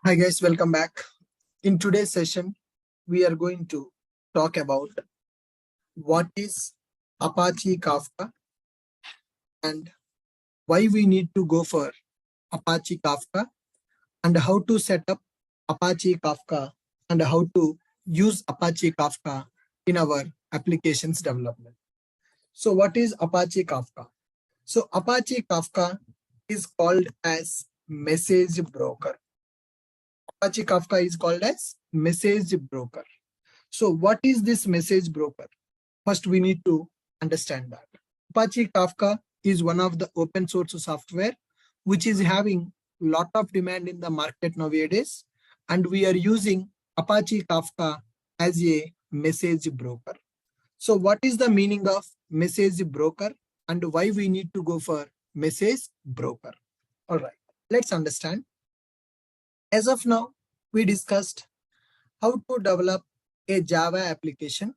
Hi guys, welcome back. In today's session, we are going to talk about what is Apache Kafka and why we need to go for Apache Kafka and how to set up Apache Kafka and how to use Apache Kafka in our applications development. So what is Apache Kafka? So Apache Kafka is called as message broker. Apache Kafka is called as message broker. So what is this message broker? First, we need to understand that. Apache Kafka is one of the open source software which is having lot of demand in the market nowadays, and we are using Apache Kafka as a message broker. So what is the meaning of message broker and why we need to go for message broker? All right, let's understand. As of now, we discussed how to develop a Java application.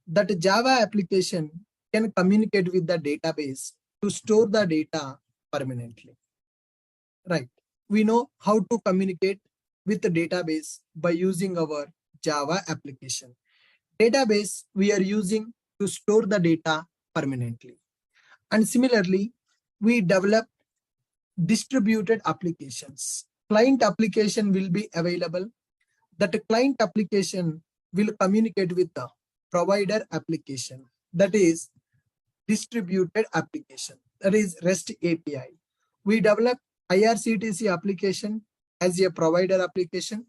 That Java application can communicate with the database to store the data permanently. Right. We know how to communicate with the database by using our Java application. Database we are using to store the data permanently. And similarly, we develop distributed applications. Client application will be available. That client application will communicate with the provider application, that is distributed application, that is REST API. We develop IRCTC application as a provider application,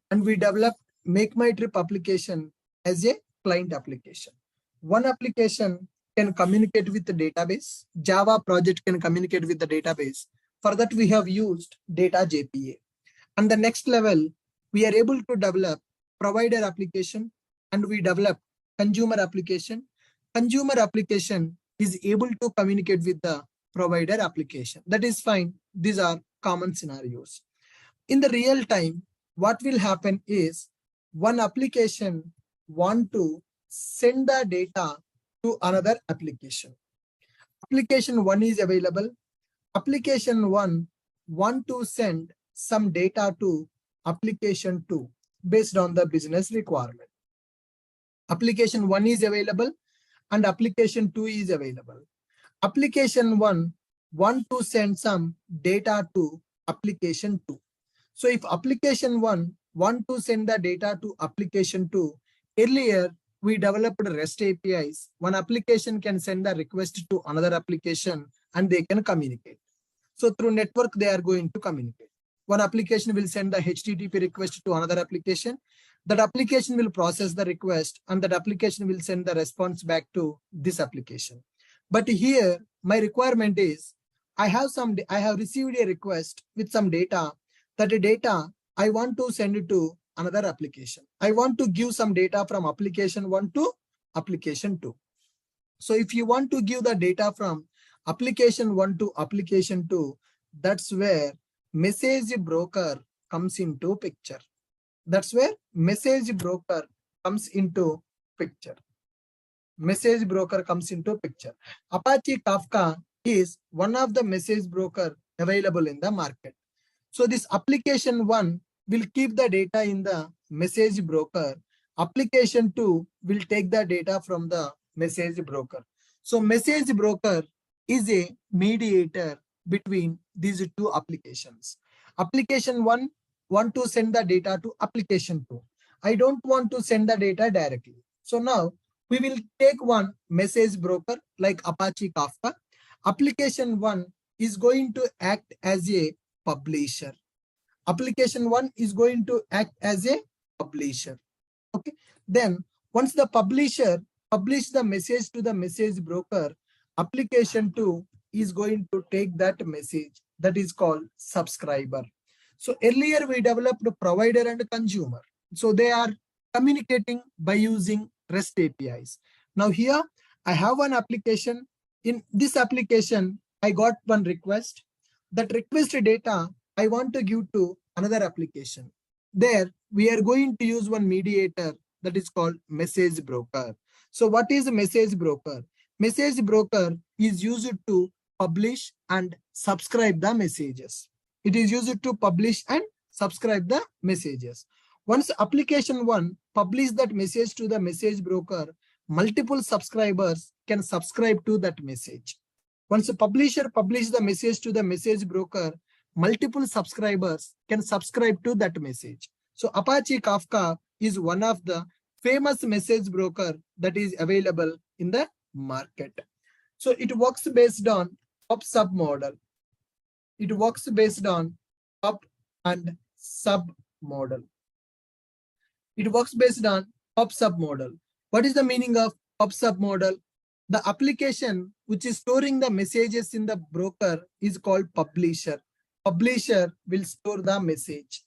and we develop Make My Trip application as a client application. One application can communicate with the database. Java project can communicate with the database. For that, we have used data JPA. And the next level, we are able to develop provider application and we develop consumer application. Consumer application is able to communicate with the provider application. That is fine. These are common scenarios. In the real time, what will happen is one application want to send the data to another application. Application 1 is available. Application 1 want to send some data to application 2 based on the business requirement. Application 1 is available and application 2 is available. Application 1 want to send some data to application 2. So if application 1 want to send the data to application 2, earlier we developed REST APIs. One application can send a request to another application and they can communicate. So through network, they are going to communicate. One application will send the HTTP request to another application. That application will process the request and that application will send the response back to this application. But here, my requirement is I have received a request with some data. That data I want to send it to another application. I want to give some data from application 1 to application 2. So if you want to give the data from application 1 to application 2, that's where message broker comes into picture. That's where message broker comes into picture. Message broker comes into picture. Apache Kafka is one of the message broker available in the market. So this application 1 will keep the data in the message broker. Application 2 will take the data from the message broker. So message broker is a mediator between these two applications. Application 1 want to send the data to application 2. I don't want to send the data directly. So now we will take one message broker like Apache Kafka. Application 1 is going to act as a publisher. Application 1 is going to act as a publisher. Okay. Then once the publisher publish the message to the message broker, application 2 is going to take that message, that is called subscriber. So earlier we developed a provider and a consumer. So they are communicating by using REST APIs. Now here I have one application. In this application, I got one request. That request data I want to give to another application. There we are going to use one mediator that is called message broker. So what is a message broker? Message broker is used to publish and subscribe the messages. It is used to publish and subscribe the messages. Once application 1 publish that message to the message broker, multiple subscribers can subscribe to that message. Once a publisher publish the message to the message broker, multiple subscribers can subscribe to that message. So Apache Kafka is one of the famous message broker that is available in the market. So it works based on pub sub model. It works based on pub and sub model. It works based on pub sub model. What is the meaning of pub sub model? The application which is storing the messages in the broker is called publisher. Publisher will store the message.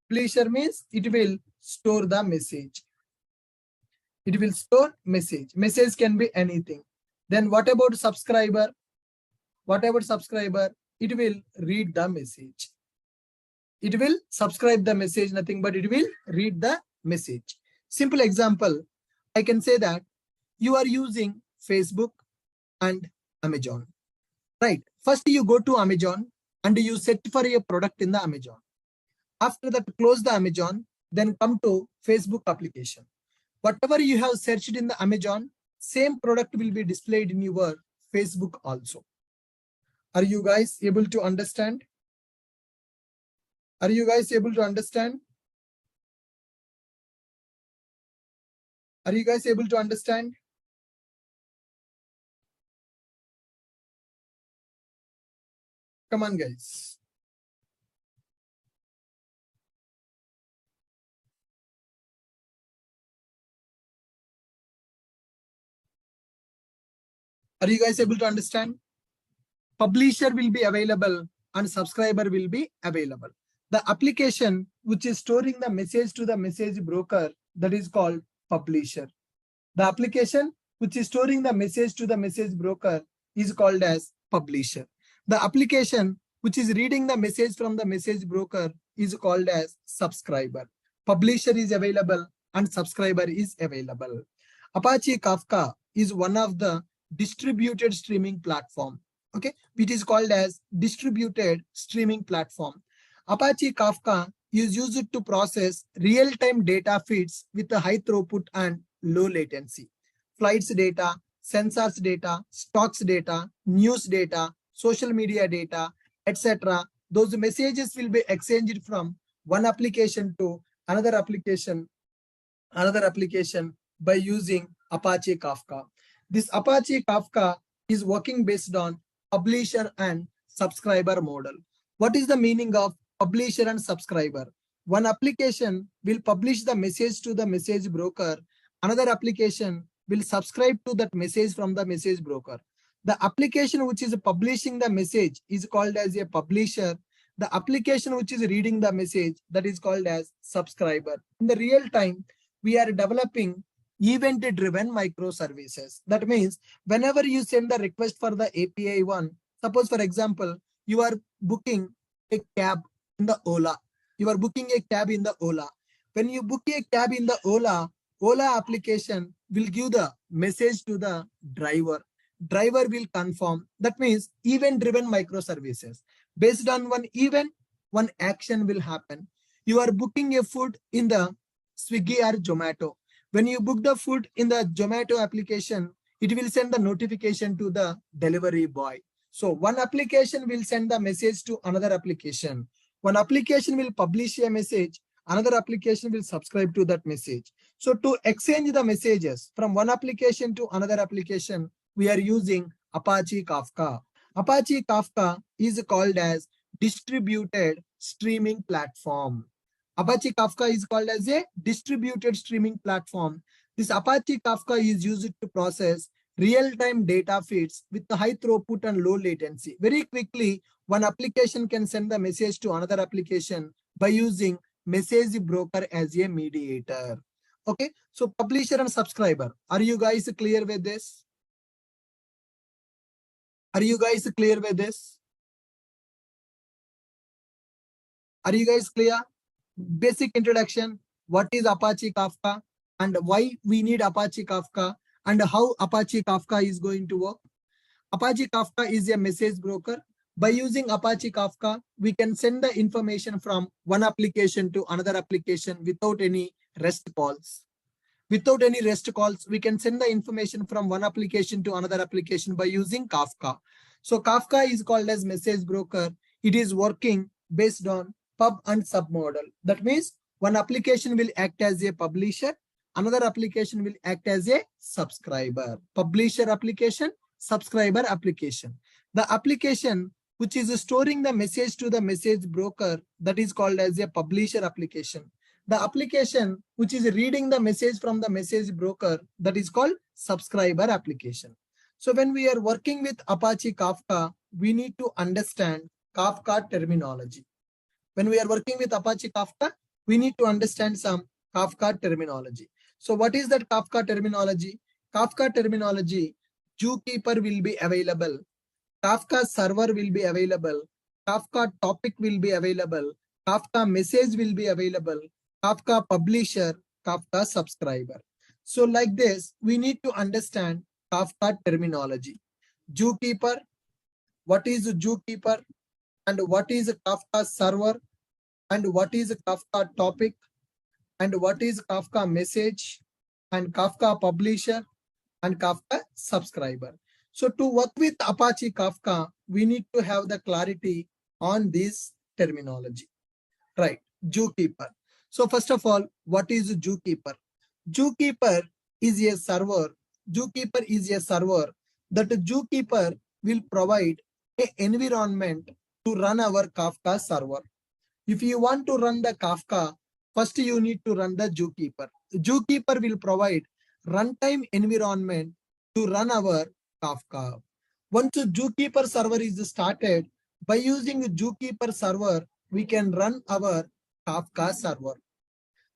Publisher means it will store the message. It will store message. Message can be anything. Then what about subscriber? What about subscriber? It will read the message. It will subscribe the message, nothing but it will read the message. Simple example, I can say that you are using Facebook and Amazon, right? First you go to Amazon and you search for a product in the Amazon. After that, close the Amazon, then come to Facebook application. Whatever you have searched in the Amazon, same product will be displayed in your Facebook also. Are you guys able to understand? Are you guys able to understand? Are you guys able to understand? Come on, guys. Are you guys able to understand? Publisher will be available and subscriber will be available. The application which is storing the message to the message broker, that is called publisher. The application which is storing the message to the message broker is called as publisher. The application which is reading the message from the message broker is called as subscriber. Publisher is available and subscriber is available. Apache Kafka is one of the distributed streaming platform. Okay, it is called as distributed streaming platform. Apache Kafka is used to process real-time data feeds with a high throughput and low latency. Flights data, sensors data, stocks data, news data, social media data, etc. Those messages will be exchanged from one application to another application by using Apache Kafka. This Apache Kafka is working based on publisher and subscriber model. What is the meaning of publisher and subscriber? One application will publish the message to the message broker. Another application will subscribe to that message from the message broker. The application which is publishing the message is called as a publisher. The application which is reading the message, that is called as subscriber. In the real time, we are developing event-driven microservices. That means whenever you send the request for the API 1, suppose for example, you are booking a cab in the Ola. You are booking a cab in the Ola. When you book a cab in the Ola application will give the message to the driver. Driver will confirm. That means event-driven microservices. Based on one event, one action will happen. You are booking a food in the Swiggy or Zomato. When you book the food in the Zomato application, it will send the notification to the delivery boy. So one application will send the message to another application. One application will publish a message, another application will subscribe to that message. So to exchange the messages from one application to another application, we are using Apache Kafka. Apache Kafka is called as distributed streaming platform. Apache Kafka is called as a distributed streaming platform. This Apache Kafka is used to process real-time data feeds with the high throughput and low latency. Very quickly, one application can send the message to another application by using message broker as a mediator. Okay, so publisher and subscriber. Are you guys clear with this? Are you guys clear with this? Are you guys clear? Basic introduction. What is Apache Kafka and why we need Apache Kafka and how Apache Kafka is going to work. Apache Kafka is a message broker. By using Apache Kafka, we can send the information from one application to another application without any REST calls. Without any REST calls, we can send the information from one application to another application by using Kafka. So Kafka is called as message broker. It is working based on pub and sub model. That means one application will act as a publisher, another application will act as a subscriber. Publisher application, subscriber application. The application which is storing the message to the message broker, that is called as a publisher application. The application which is reading the message from the message broker, that is called subscriber application. So when we are working with Apache Kafka, we need to understand Kafka terminology. When we are working with Apache Kafka, we need to understand some Kafka terminology. So what is that Kafka terminology? Kafka terminology, zookeeper will be available, Kafka server will be available, Kafka topic will be available, Kafka message will be available, Kafka publisher, Kafka subscriber. So like this, we need to understand Kafka terminology. Zookeeper, what is zookeeper, and what is Kafka server, and what is Kafka topic, and what is Kafka message, and Kafka publisher, and Kafka subscriber. So to work with Apache Kafka, we need to have the clarity on this terminology. Right, zookeeper. So first of all, what is zookeeper? Zookeeper is a server. Zookeeper is a server that zookeeper will provide an environment to run our Kafka server. If you want to run the Kafka, first you need to run the zookeeper. Zookeeper will provide runtime environment to run our Kafka. Once the zookeeper server is started, by using zookeeper server, we can run our Kafka server.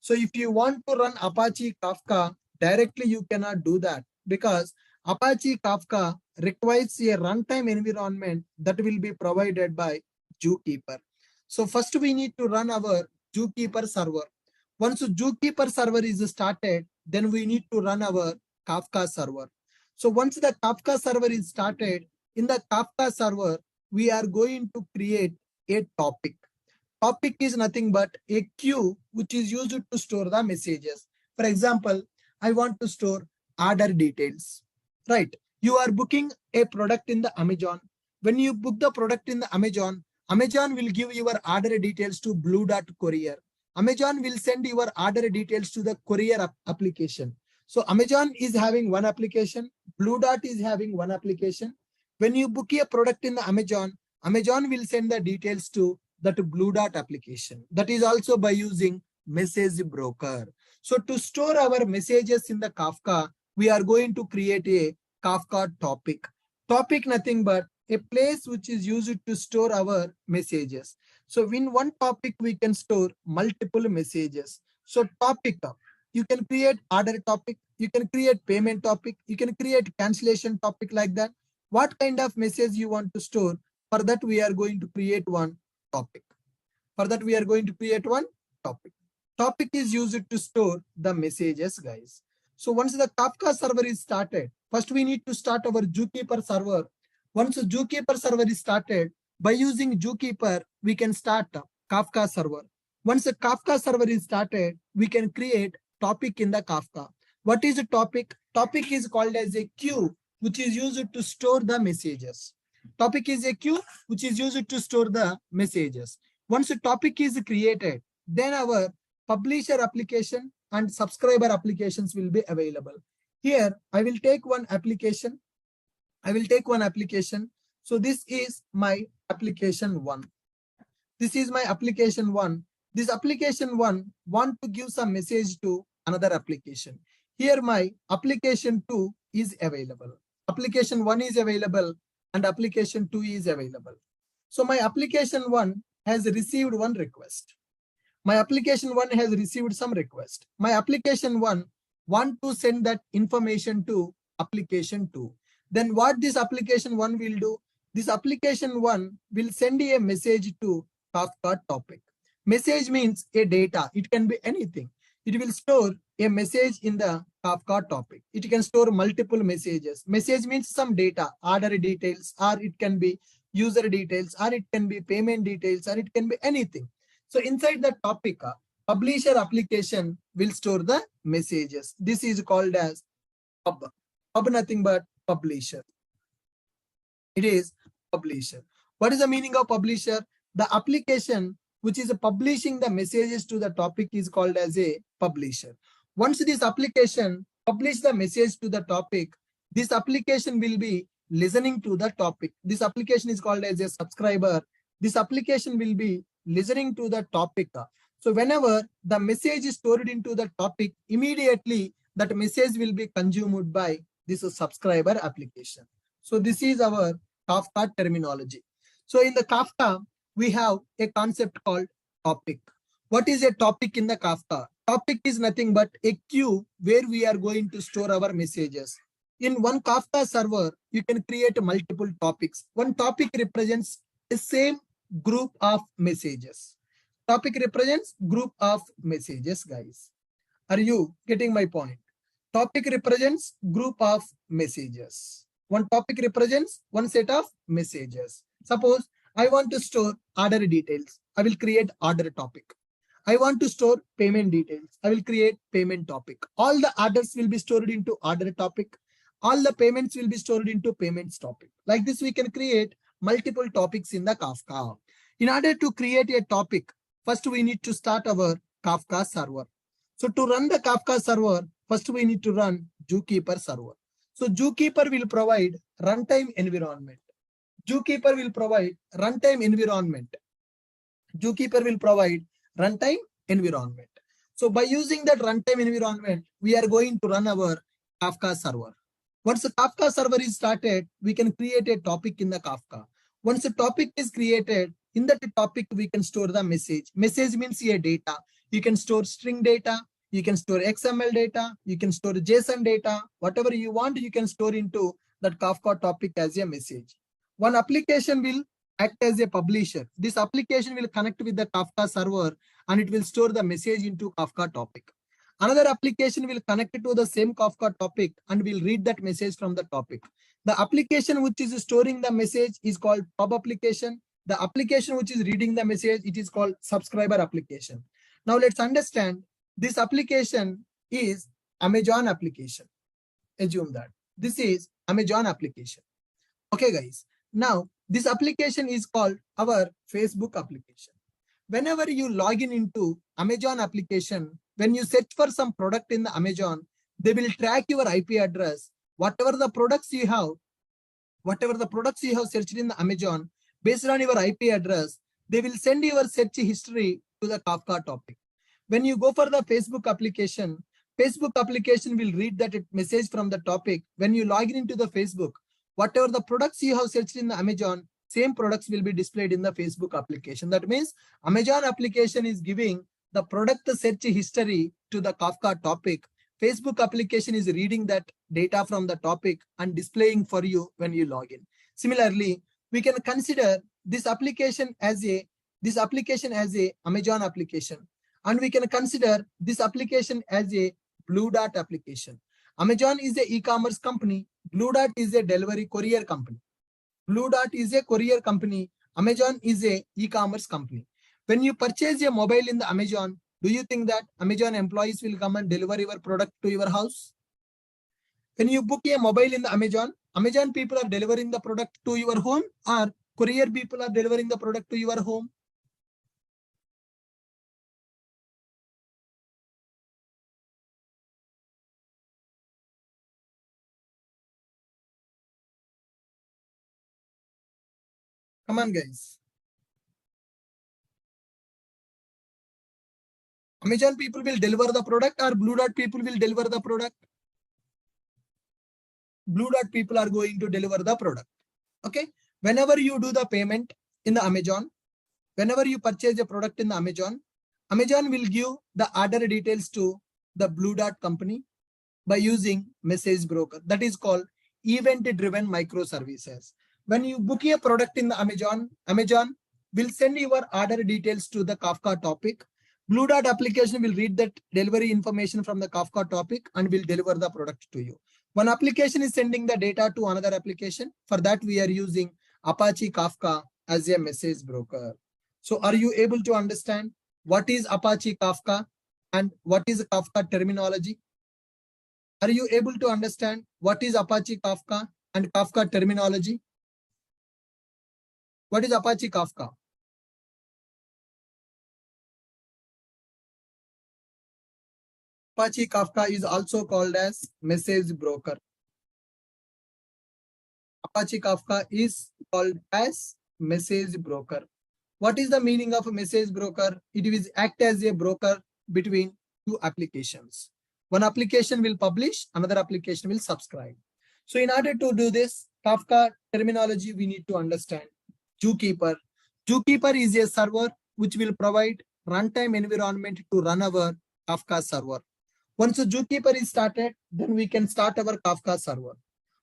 So if you want to run Apache Kafka, directly you cannot do that because Apache Kafka requires a runtime environment that will be provided by zookeeper. So first we need to run our zookeeper server. Once zookeeper server is started, then we need to run our Kafka server. So once the Kafka server is started, in the Kafka server, we are going to create a topic. Topic is nothing but a queue which is used to store the messages. For example, I want to store order details. Right. You are booking a product in the Amazon. When you book the product in the Amazon, Amazon will give your order details to Blue Dot Courier. Amazon will send your order details to the courier application. So Amazon is having one application. Blue Dot is having one application. When you book a product in the Amazon, Amazon will send the details to that Blue Dot application. That is also by using message broker. So to store our messages in the Kafka, we are going to create a Kafka topic. Topic nothing but a place which is used to store our messages. So in one topic, we can store multiple messages. So topic, you can create order topic, you can create payment topic, you can create cancellation topic like that. What kind of message you want to store? For that, we are going to create one topic. For that, we are going to create one topic. Topic is used to store the messages, guys. So once the Kafka server is started, first we need to start our zookeeper server. Once the zookeeper server is started, by using zookeeper, we can start Kafka server. Once the Kafka server is started, we can create topic in the Kafka. What is a topic? Topic is called as a queue, which is used to store the messages. Topic is a queue which is used to store the messages. Once a topic is created, then our publisher application and subscriber applications will be available. Here, I will take one application. So this is my application 1. This is my application 1. This application 1 want to give some message to another application. Here my application 2 is available. Application 1 is available and application 2 is available. So my application 1 has received one request. My application 1 has received some request. My application 1 want to send that information to application 2. Then what this application 1 will do? This application 1 will send a message to Kafka topic. Message means a data. It can be anything. It will store a message in the Kafka topic. It can store multiple messages. Message means some data, order details, or it can be user details, or it can be payment details, or it can be anything. So inside the topic, publisher application will store the messages. This is called as pub. Pub nothing but publisher. It is publisher. What is the meaning of publisher? The application which is publishing the messages to the topic is called as a publisher. Once this application publish the message to the topic, this application will be listening to the topic. This application is called as a subscriber. This application will be listening to the topic. So whenever the message is stored into the topic, immediately that message will be consumed by this subscriber application. So this is our Kafka terminology. So in the Kafka, we have a concept called topic. What is a topic in the Kafka? Topic is nothing but a queue where we are going to store our messages. In one Kafka server, you can create multiple topics. One topic represents the same group of messages. Topic represents group of messages, guys. Are you getting my point? Topic represents group of messages. One topic represents one set of messages. Suppose I want to store order details. I will create order topic. I want to store payment details. I will create payment topic. All the orders will be stored into order topic. All the payments will be stored into payments topic. Like this, we can create multiple topics in the Kafka. In order to create a topic, first we need to start our Kafka server. So to run the Kafka server, first we need to run Zookeeper server. So Zookeeper will provide runtime environment. Zookeeper will provide runtime environment. Zookeeper will provide runtime environment. So by using that runtime environment, we are going to run our Kafka server. Once the Kafka server is started, we can create a topic in the Kafka. Once a topic is created, in that topic, we can store the message. Message means a data. You can store string data. You can store XML data. You can store JSON data. Whatever you want, you can store into that Kafka topic as a message. One application will act as a publisher. This application will connect with the Kafka server and it will store the message into Kafka topic. Another application will connect it to the same Kafka topic and will read that message from the topic. The application which is storing the message is called pub application. The application which is reading the message, it is called subscriber application. Now let's understand this application is Amazon application. Assume that this is Amazon application. Okay, guys. Now this application is called our Facebook application. Whenever you log in into Amazon application, when you search for some product in the Amazon, they will track your IP address. Whatever the products you have searched in the Amazon, based on your IP address, they will send your search history to the Kafka topic. When you go for the Facebook application will read that message from the topic. When you log in into the Facebook, whatever the products you have searched in the Amazon, same products will be displayed in the Facebook application. That means Amazon application is giving the product search history to the Kafka topic. Facebook application is reading that data from the topic and displaying for you when you log in. Similarly, we can consider this application as a Amazon application, and we can consider this application as a Blue Dot application. Amazon is a e-commerce company. Blue Dot is a delivery courier company. Blue Dot is a courier company. Amazon is a e-commerce company. When you purchase a mobile in the Amazon, do you think that Amazon employees will come and deliver your product to your house? When you book a mobile in the Amazon people are delivering the product to your home, or courier people are delivering the product to your home? Come on, guys. Amazon people will deliver the product, or Blue Dot people will deliver the product? Blue Dot people are going to deliver the product. Okay. Whenever you do the payment in the Amazon, whenever you purchase a product in the Amazon will give the order details to the Blue Dot company by using message broker. That is called event-driven microservices. When you book a product in the Amazon will send your order details to the Kafka topic. Blue Dot application will read that delivery information from the Kafka topic and will deliver the product to you. One application is sending the data to another application. For that, we are using Apache Kafka as a message broker. So are you able to understand what is Apache Kafka and what is Kafka terminology? Are you able to understand what is Apache Kafka and Kafka terminology? What is Apache Kafka? Apache Kafka is also called as message broker. Apache Kafka is called as message broker. What is the meaning of a message broker? It will act as a broker between two applications. One application will publish, another application will subscribe. So in order to do this, Kafka terminology we need to understand. Zookeeper. Zookeeper is a server which will provide runtime environment to run our Kafka server. Once the Zookeeper is started, then we can start our Kafka server.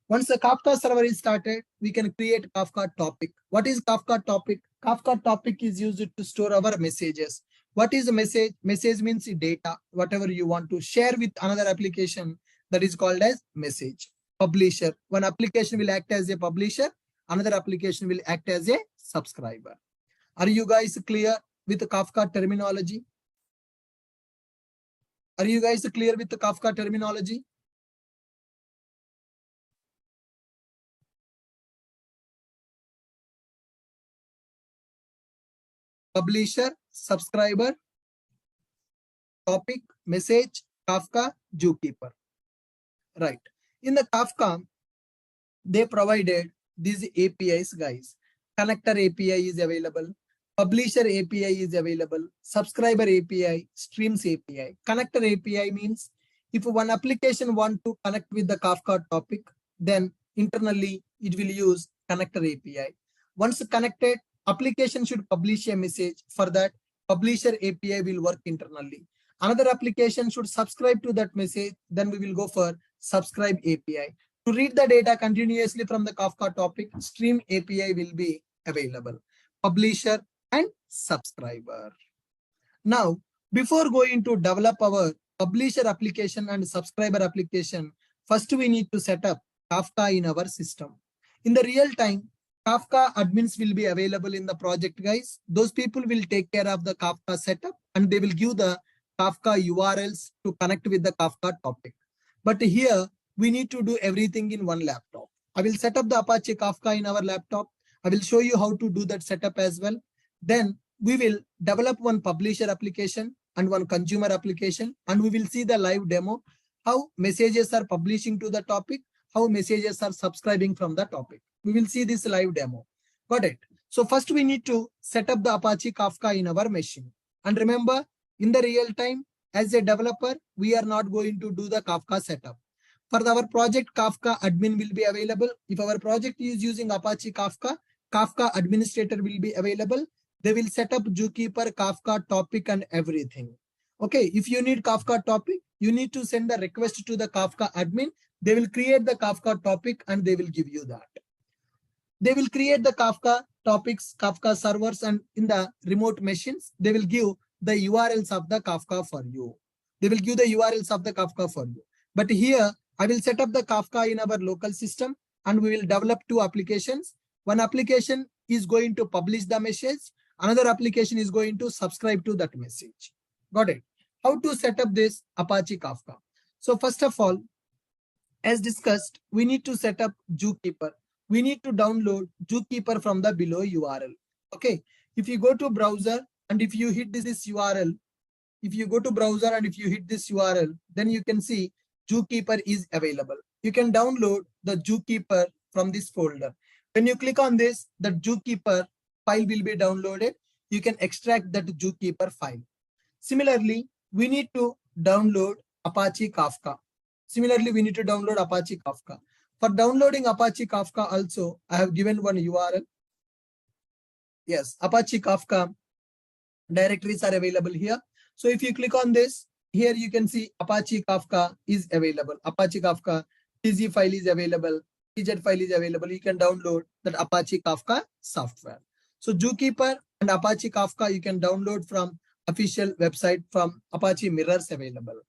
Once the Kafka server is started, we can create Kafka topic. What is Kafka topic? Kafka topic is used to store our messages. What is a message? Message means data, whatever you want to share with another application, that is called as message. Publisher. One application will act as a publisher, another application will act as a subscriber. Are you guys clear with the Kafka terminology? Are you guys clear with the Kafka terminology? Publisher, subscriber, topic, message, Kafka, Zookeeper. Right. In the Kafka, they provided these APIs, guys. Connector API is available. Publisher API is available. Subscriber API, streams API. Connector API means if one application want to connect with the Kafka topic, then internally it will use connector API. Once connected, application should publish a message. For that, publisher API will work internally. Another application should subscribe to that message. Then we will go for subscribe API. To read the data continuously from the Kafka topic, stream API will be available. Publisher and subscriber. Now, before going to develop our publisher application and subscriber application, first we need to set up Kafka in our system. In the real time, Kafka admins will be available in the project, guys. Those people will take care of the Kafka setup and they will give the Kafka URLs to connect with the Kafka topic. But here, we need to do everything in one laptop. I will set up the Apache Kafka in our laptop. I will show you how to do that setup as well. Then we will develop one publisher application and one consumer application, and we will see the live demo, how messages are publishing to the topic, how messages are subscribing from the topic. We will see this live demo. Got it? So first we need to set up the Apache Kafka in our machine. And remember, in the real time, as a developer, we are not going to do the Kafka setup. For our project, Kafka admin will be available. If our project is using Apache Kafka, Kafka administrator will be available. They will set up Zookeeper, Kafka topic and everything. Okay, if you need Kafka topic, you need to send the request to the Kafka admin. They will create the Kafka topic and they will give you that. They will create the Kafka topics, Kafka servers, and in the remote machines, they will give the URLs of the Kafka for you. They will give the URLs of the Kafka for you. But here, I will set up the Kafka in our local system and we will develop two applications. One application is going to publish the message. Another application is going to subscribe to that message. Got it? How to set up this Apache Kafka? So first of all, as discussed, we need to set up Zookeeper. We need to download Zookeeper from the below URL. Okay. If you go to browser and if you hit this URL, if you go to browser and if you hit this URL, then you can see Zookeeper is available. You can download the Zookeeper from this folder. When you click on this, the Zookeeper file will be downloaded. You can extract that Zookeeper file. Similarly, we need to download Apache Kafka. Similarly, we need to download Apache Kafka. For downloading Apache Kafka also, I have given one URL. Yes, Apache Kafka directories are available here. So if you click on this, here you can see Apache Kafka is available. Apache Kafka TZ file is available. TZ file is available. You can download that Apache Kafka software. So Zookeeper and Apache Kafka you can download from official website from Apache Mirrors available.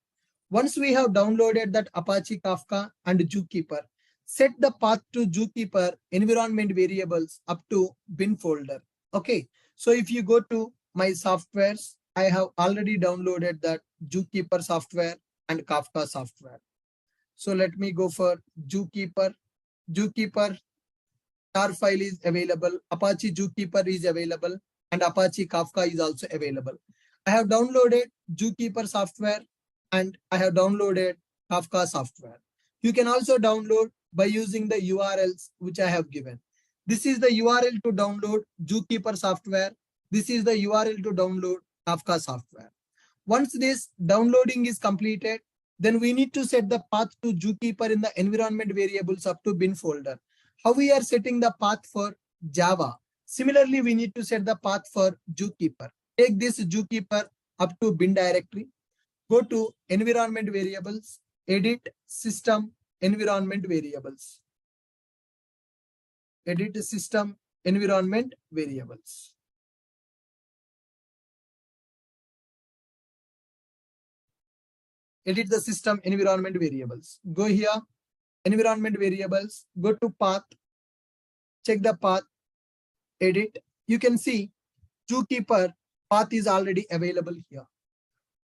Once we have downloaded that Apache Kafka and Zookeeper, set the path to zookeeper environment variables up to bin folder. Okay, so if you go to my softwares, I have already downloaded that zookeeper software and Kafka software. So let me go for zookeeper. Zookeeper tar file is available, Apache Zookeeper is available, and Apache Kafka is also available. I have downloaded Zookeeper software and I have downloaded Kafka software. You can also download by using the URLs which I have given. This is the URL to download Zookeeper software. This is the URL to download Kafka software. Once this downloading is completed, then we need to set the path to Zookeeper in the environment variables up to bin folder. How we are setting the path for Java? Similarly, we need to set the path for Zookeeper. Take this Zookeeper up to bin directory. Go to environment variables, edit system environment variables. Edit system environment variables. Edit the system environment variables. Go here, environment variables, go to path, check the path, edit. You can see Zookeeper path is already available here.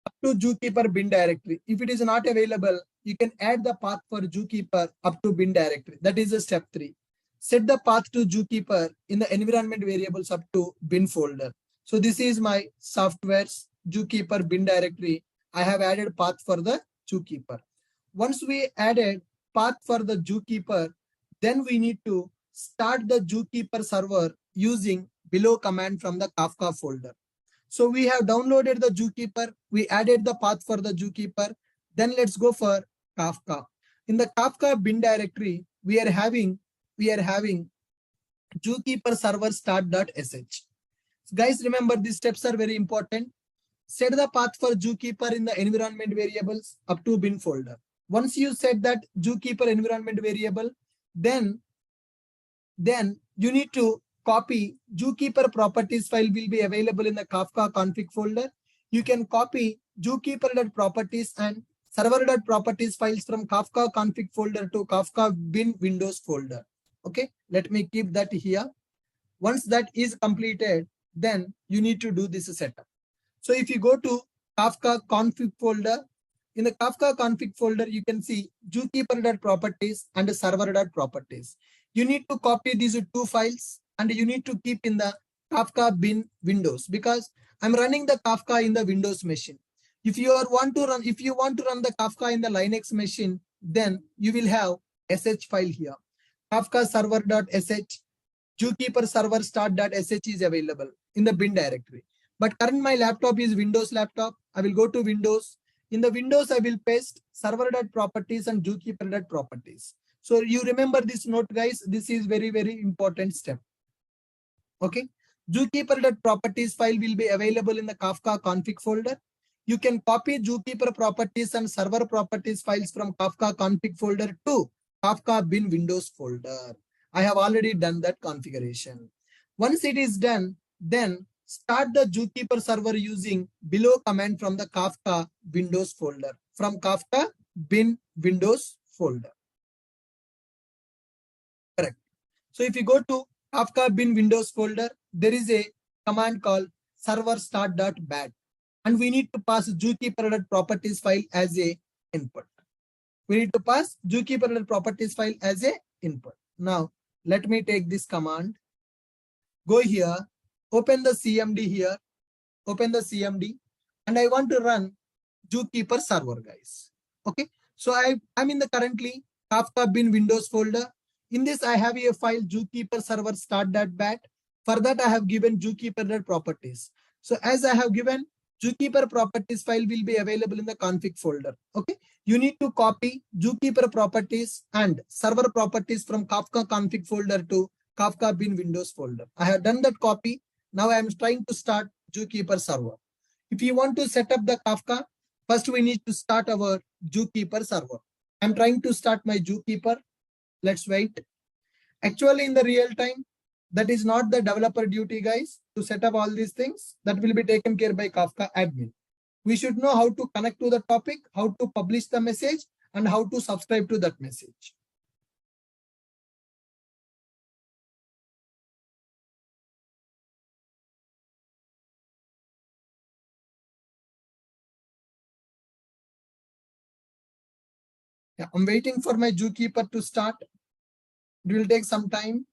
Up to Zookeeper bin directory. If it is not available, you can add the path for Zookeeper up to bin directory. That is a step 3. Set the path to Zookeeper in the environment variables up to bin folder. So this is my software's Zookeeper bin directory. I have added path for the Zookeeper. Once we added path for the Zookeeper, then we need to start the Zookeeper server using below command from the Kafka folder. So we have downloaded the Zookeeper, we added the path for the Zookeeper. Then let's go for Kafka. In the Kafka bin directory, we are having Zookeeper server start.sh. So guys, remember these steps are very important. Set the path for Zookeeper in the environment variables up to bin folder. Once you set that Zookeeper environment variable, then you need to copy Zookeeper properties file will be available in the Kafka config folder. You can copy Zookeeper.properties and server.properties files from Kafka config folder to Kafka bin Windows folder. Okay, let me keep that here. Once that is completed, then you need to do this setup. So if you go to Kafka config folder, in the Kafka config folder, you can see Zookeeper.properties and server.properties. You need to copy these 2 files and you need to keep in the Kafka bin Windows because I'm running the Kafka in the Windows machine. If you want to run the Kafka in the Linux machine, then you will have sh file here. Kafka server.sh, Zookeeper server start.sh is available in the bin directory. But current my laptop is Windows laptop. I will go to Windows. In the Windows, I will paste server.properties and Zookeeper.properties. So you remember this note, guys. This is very, very important step. Okay. Zookeeper.properties file will be available in the Kafka config folder. You can copy Zookeeper properties and server properties files from Kafka config folder to Kafka bin Windows folder. I have already done that configuration. Once it is done, then start the Zookeeper server using below command from the Kafka Windows folder, from Kafka bin Windows folder. Correct. So if you go to Kafka bin Windows folder, there is a command called server start.bat and we need to pass Zookeeper.properties file as a input. We need to pass Zookeeper.properties file as a input. Now, let me take this command. Go here, open the CMD here, open the CMD, and I want to run Zookeeper server, guys. Okay, so I'm in the currently Kafka bin Windows folder. In this, I have a file Zookeeper server start.bat. For that, I have given Zookeeper.properties. So as I have given, Zookeeper properties file will be available in the config folder. Okay, you need to copy Zookeeper properties and server properties from Kafka config folder to Kafka bin Windows folder. I have done that copy. Now I am trying to start Zookeeper server. If you want to set up the Kafka, first we need to start our Zookeeper server. I'm trying to start my Zookeeper. Let's wait. Actually, in the real time, that is not the developer duty, guys, to set up all these things. That will be taken care by Kafka admin. We should know how to connect to the topic, how to publish the message, and how to subscribe to that message. Yeah, I'm waiting for my zookeeper to start. It will take some time.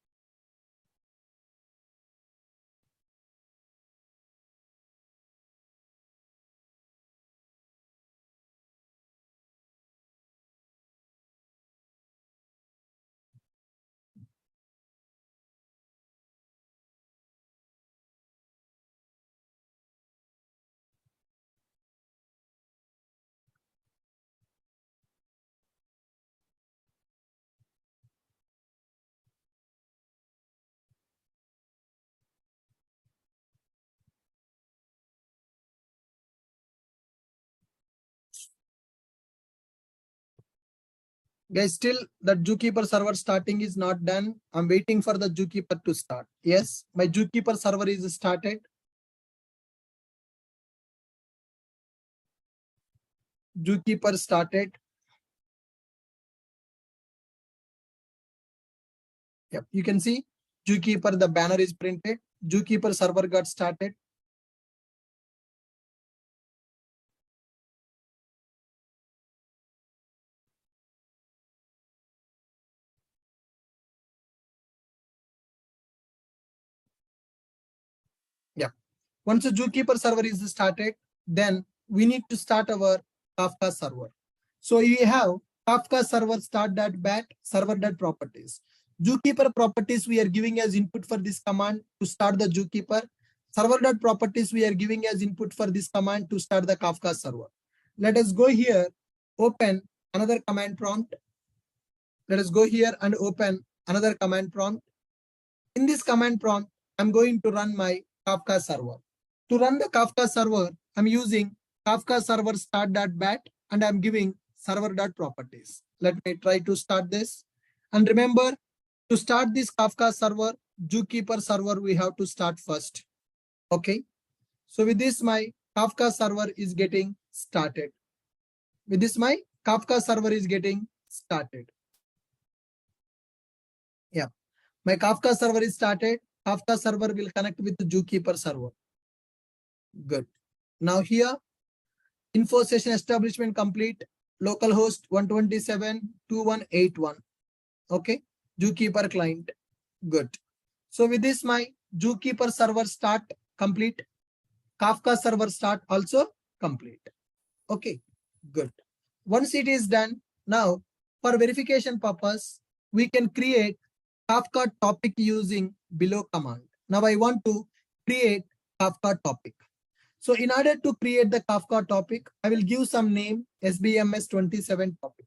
Guys, still that zookeeper server starting is not done. I'm waiting for the zookeeper to start. Yes, my zookeeper server is started. Zookeeper started. Yep, you can see zookeeper, the banner is printed. Zookeeper server got started. Yeah. Once the zookeeper server is started, then we need to start our Kafka server. So we have Kafka server start.bat server.properties. Zookeeper properties we are giving as input for this command to start the zookeeper. Server.properties we are giving as input for this command to start the Kafka server. Let us go here, open another command prompt. Let us go here and open another command prompt. In this command prompt, I'm going to run my Kafka server. To run the Kafka server, I'm using Kafka server start.bat and I'm giving server.properties. Let me try to start this. And remember, to start this Kafka server, zookeeper server, we have to start first. Okay. So with this, my Kafka server is getting started. With this, my Kafka server is getting started. Yeah. My Kafka server is started. Kafka server will connect with the zookeeper server. Good. Now here, info session establishment complete. Localhost 127.2181. Okay. Zookeeper client. Good. So with this, my zookeeper server start complete. Kafka server start also complete. Okay. Good. Once it is done, now for verification purpose, we can create Kafka topic using below command. Now I want to create Kafka topic. So in order to create the Kafka topic, I will give some name SBMS27 topic.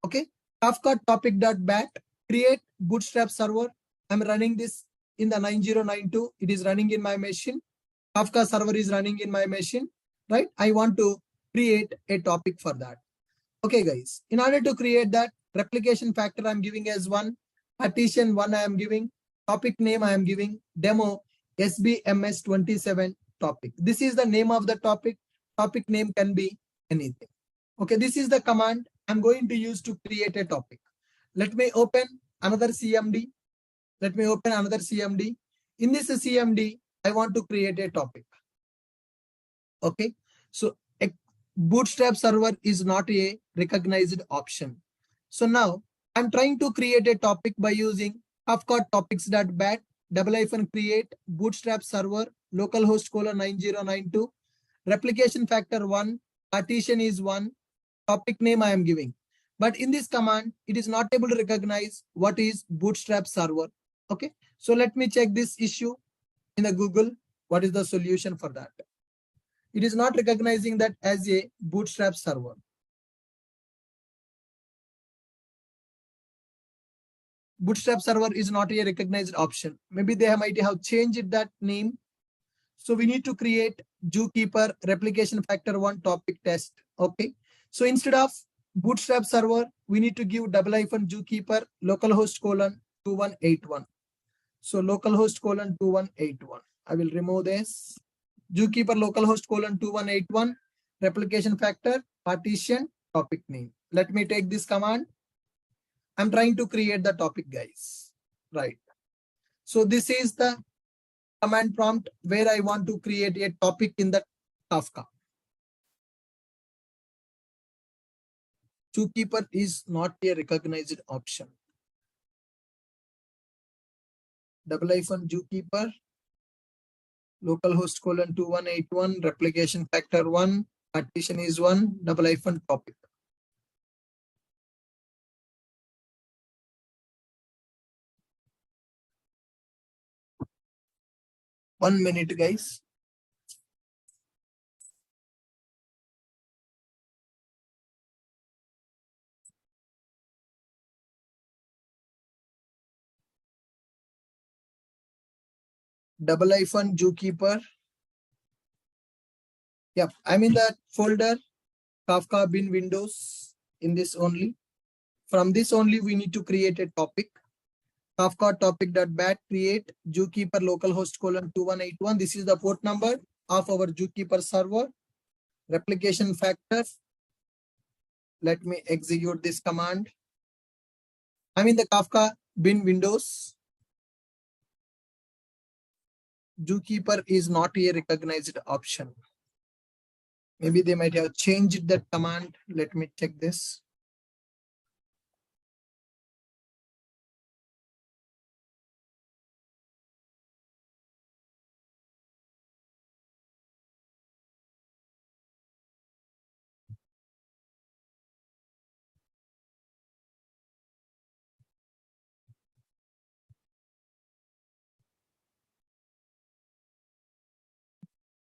Okay. Kafka topic.bat, create bootstrap server. I'm running this in the 9092. It is running in my machine. Kafka server is running in my machine, right? I want to create a topic for that. Okay, guys. In order to create that, replication factor I'm giving as 1, partition 1 I am giving, topic name I am giving, demo SBMS27 topic. This is the name of the topic. Topic name can be anything. Okay, this is the command I'm going to use to create a topic. Let me open another CMD. Let me open another CMD. In this CMD, I want to create a topic. Okay, so a bootstrap server is not a recognized option. So now I'm trying to create a topic by using Kafka topics.bat --create bootstrap server localhost :9092 replication factor 1, partition is 1, topic name I am giving. But in this command, it is not able to recognize what is bootstrap server. Okay, so let me check this issue in the Google. What is the solution for that? It is not recognizing that as a bootstrap server. Bootstrap server is not a recognized option. Maybe they might have changed that name. So we need to create zookeeper replication factor 1 topic test. Okay. So instead of bootstrap server, we need to give --zookeeper localhost :2181. So localhost :2181. I will remove this. Zookeeper localhost :2181. Replication factor, partition, topic name. Let me take this command. I'm trying to create the topic, guys. Right. So this is the command prompt where I want to create a topic in the Kafka. Zookeeper is not a recognized option. Zookeeper, localhost colon 2181, replication factor 1, partition is 1, topic. One minute, guys. Zookeeper. Yep, I'm in that folder, Kafka bin Windows, in this only. From this only, we need to create a topic. Kafka topic.bat, create Zookeeper localhost colon 2181. This is the port number of our Zookeeper server. Replication factor. Let me execute this command. I'm in the Kafka bin Windows. Zookeeper is not a recognized option. Maybe they might have changed that command. Let me check this.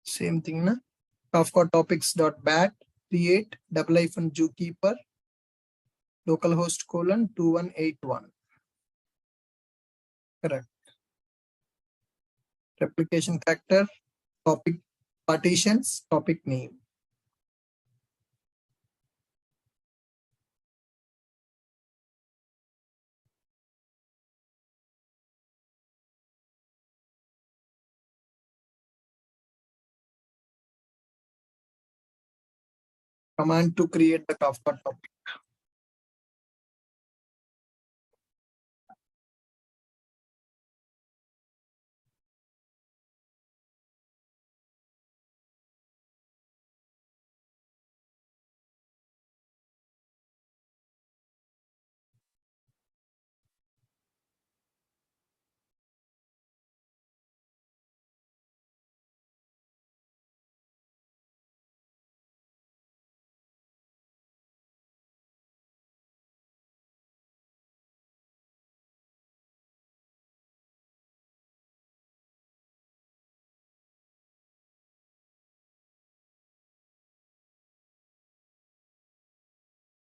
Same thing, na? Kafka topics.bat, create Zookeeper localhost colon 2181. Correct. Replication factor, topic partitions, topic name. Command to create the Kafka topic.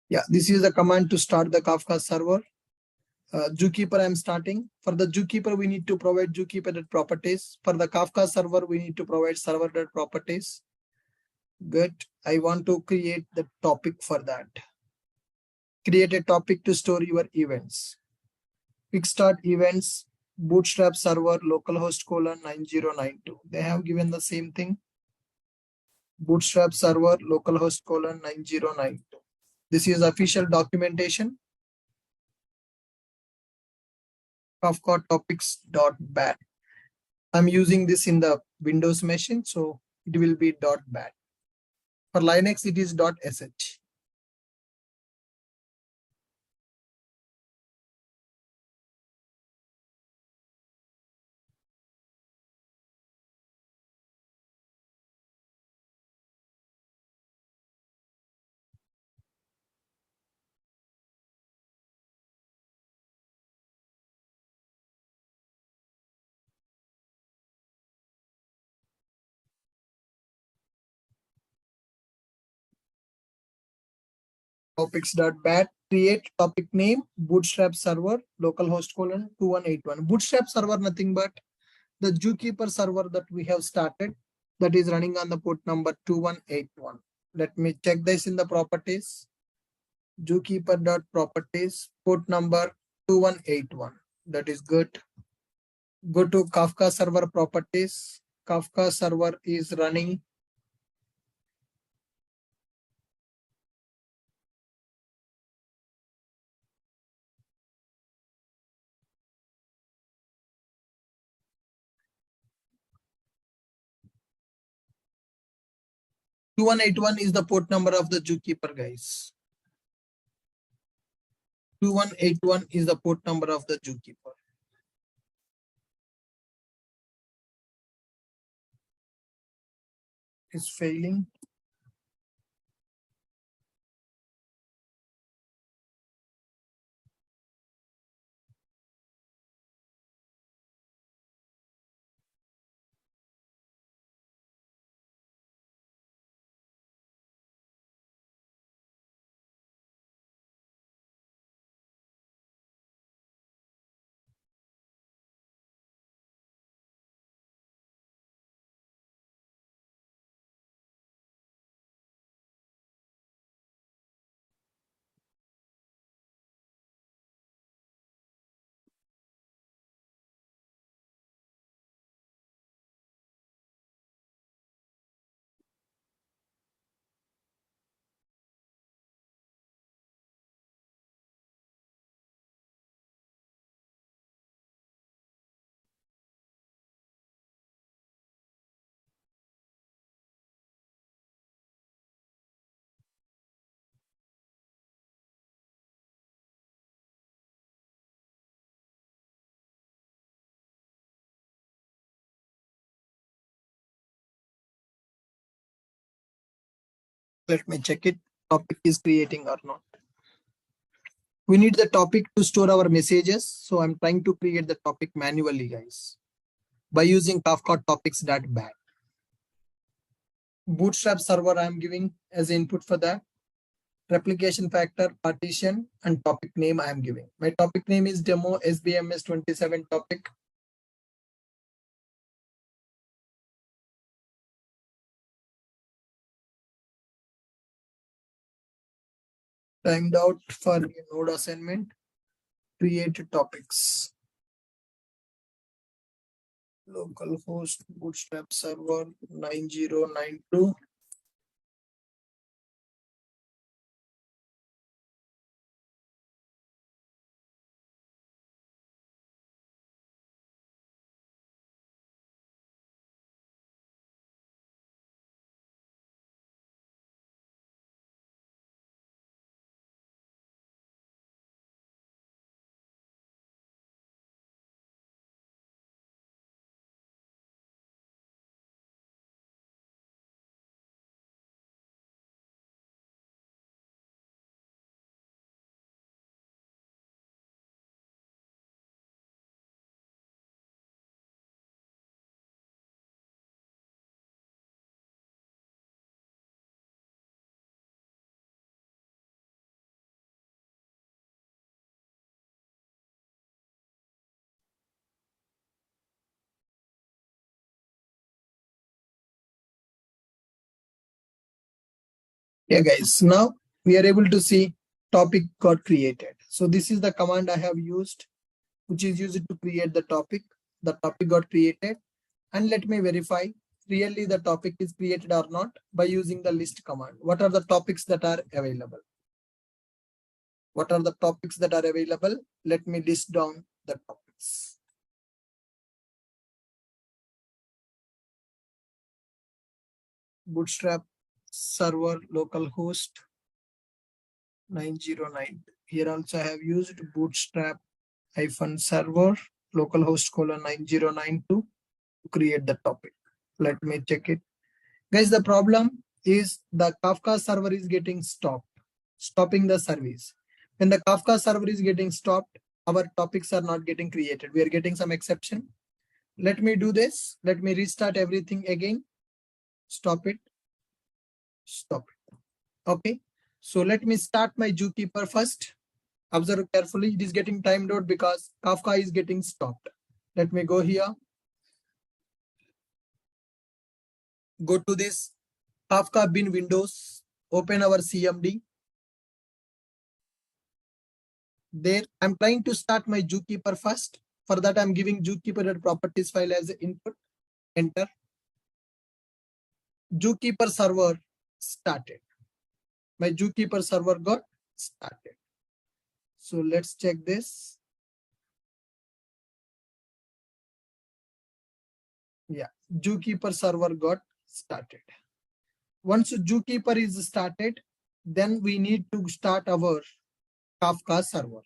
Yeah, this is the command to start the Kafka server. Zookeeper I'm starting. For the Zookeeper, we need to provide Zookeeper.properties. For the Kafka server, we need to provide server.properties. Good. I want to create the topic for that. Create a topic to store your events. Quick start events, bootstrap server, localhost colon 9092. They have given the same thing. Bootstrap server, localhost colon 9092. This is official documentation. Kafka topics.bat. I'm using this in the Windows machine, so it will be .bat. For Linux, it is .sh. Topics.bat, create topic name, bootstrap server, localhost colon 2181. Bootstrap server, nothing but the Zookeeper server that we have started, that is running on the port number 2181. Let me check this in the properties. Zookeeper.properties, port number 2181. That is good. Go to Kafka server properties. Kafka server is running. Two 181 is the port number of the Zookeeper, guys. 2181 is the port number of the zookeeper. It's failing. Let me check it. Topic is creating or not. We need the topic to store our messages. So I'm trying to create the topic manually, guys, by using Kafka topics.bat. Bootstrap server I'm giving as input for that. Replication factor, partition, and topic name I am giving. My topic name is demo SBMS 27 topic. Timed out for node assignment. Create topics. Localhost bootstrap server 9092. Yeah, guys, now we are able to see topic got created. So this is the command I have used, which is used to create the topic. The topic got created. And let me verify really the topic is created or not by using the list command. What are the topics that are available? What are the topics that are available? Let me list down the topics. Bootstrap server localhost 909. Here also I have used bootstrap -server localhost colon 9092 to create the topic. Let me check it. Guys, the problem is the Kafka server is getting stopping the service. When the Kafka server is getting stopped, our topics are not getting created. We are getting some exception. Let me do this. Let me restart everything again. Stop it. Stop it. Okay. So let me start my zookeeper first. Observe carefully. It is getting timed out because Kafka is getting stopped. Let me go here. Go to this Kafka bin windows. Open our CMD. There, I'm trying to start my zookeeper first. For that, I'm giving zookeeper properties file as input. Enter. Zookeeper server started. My zookeeper server got started. So let's check this. Yeah, zookeeper server got started. Once zookeeper is started, then we need to start our Kafka server.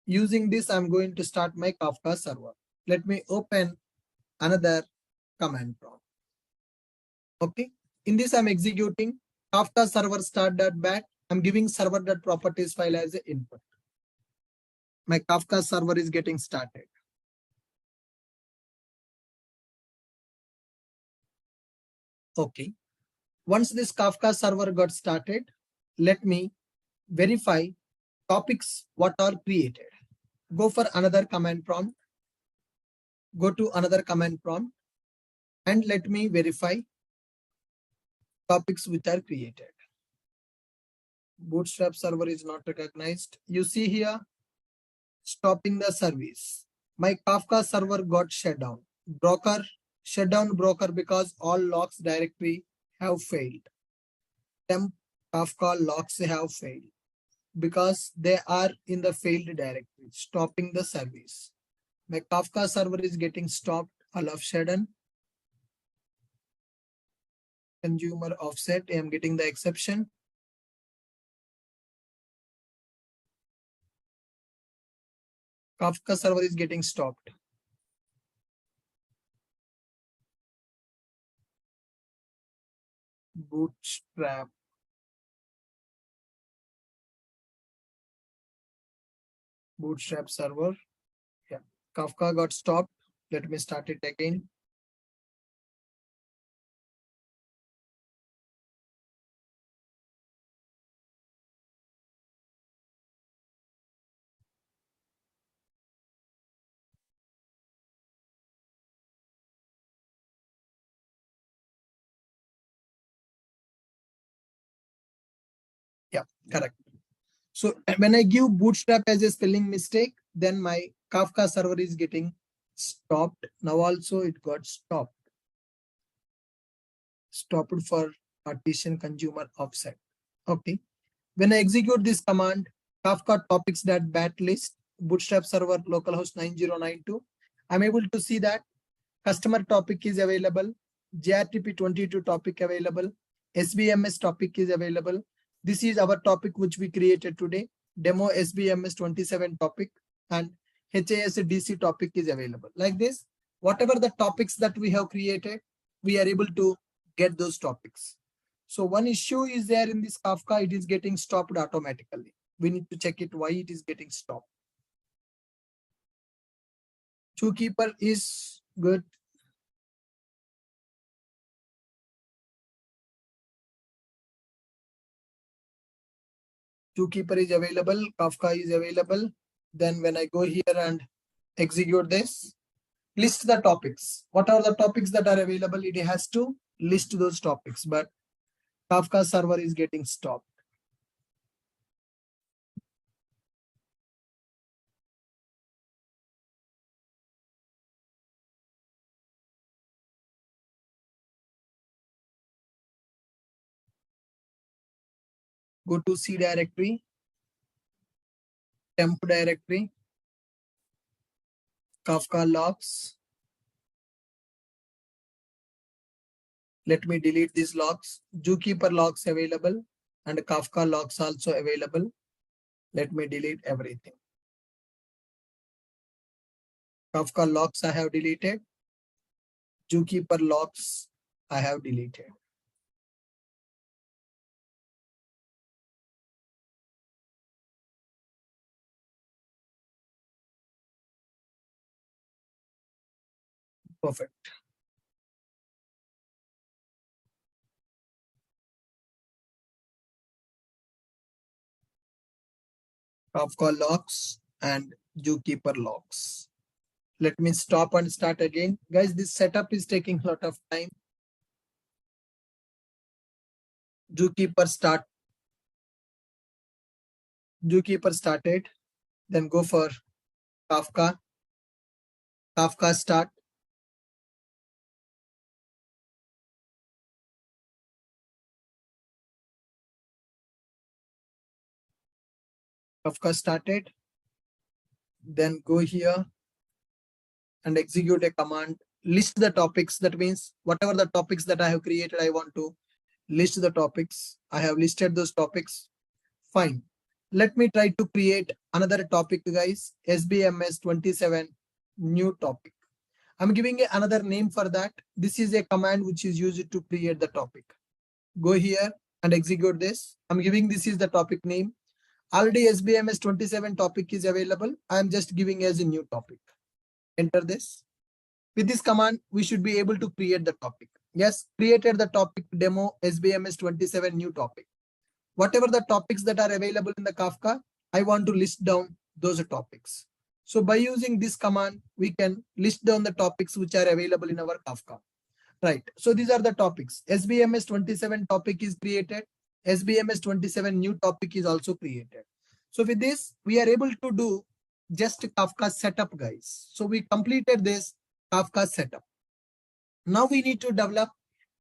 Using this, I'm going to start my Kafka server. Let me open another command prompt. Okay. In this, I'm executing Kafka server start.bat. I'm giving server.properties file as an input. My Kafka server is getting started. Okay. Once this Kafka server got started, let me verify topics what are created. Go for another command prompt. Go to another command prompt and let me verify topics which are created. Bootstrap server is not recognized. You see here, stopping the service. My Kafka server got shut down. Broker, shut down broker because all locks directory have failed. Temp Kafka locks have failed because they are in the failed directory, stopping the service. My Kafka server is getting stopped all of a sudden. Consumer offset, I am getting the exception. Kafka server is getting stopped. Bootstrap. Bootstrap server. Yeah. Kafka got stopped. Let me start it again. Yeah, correct. So when I give bootstrap as a spelling mistake, then my Kafka server is getting stopped. Now also it got stopped. Stopped for partition consumer offset. Okay. When I execute this command, Kafka topics.bat list, bootstrap server localhost 9092, I'm able to see that customer topic is available, JRTP22 topic available, SBMS topic is available. This is our topic which we created today, demo SBMS 27 topic, and HASDC topic is available. Like this, whatever the topics that we have created, we are able to get those topics. So one issue is there in this Kafka, it is getting stopped automatically. We need to check it why it is getting stopped. Zookeeper is good. Zookeeper is available, Kafka is available. Then when I go here and execute this, list the topics. What are the topics that are available? It has to list those topics, but Kafka server is getting stopped. Go to C directory, temp directory, Kafka logs. Let me delete these logs. Zookeeper logs available and Kafka logs also available. Let me delete everything. Kafka logs I have deleted. Zookeeper logs I have deleted. Perfect. Kafka logs and Zookeeper logs. Let me stop and start again. Guys, this setup is taking a lot of time. Zookeeper start. Zookeeper started. Then go for Kafka. Kafka start. Kafka started. Then go here and execute a command. List the topics. That means whatever the topics that I have created, I want to list the topics. I have listed those topics. Fine. Let me try to create another topic, guys. SBMS 27 new topic. I'm giving another name for that. This is a command which is used to create the topic. Go here and execute this. I'm giving this is the topic name. Already SBMS 27 topic is available. I'm just giving as a new topic. Enter this. With this command, we should be able to create the topic. Yes, created the topic demo SBMS 27 new topic. Whatever the topics that are available in the Kafka, I want to list down those topics. So by using this command, we can list down the topics which are available in our Kafka. Right. So these are the topics. SBMS 27 topic is created. SBMS 27 new topic is also created. So with this, we are able to do just Kafka setup, guys. So we completed this Kafka setup. Now we need to develop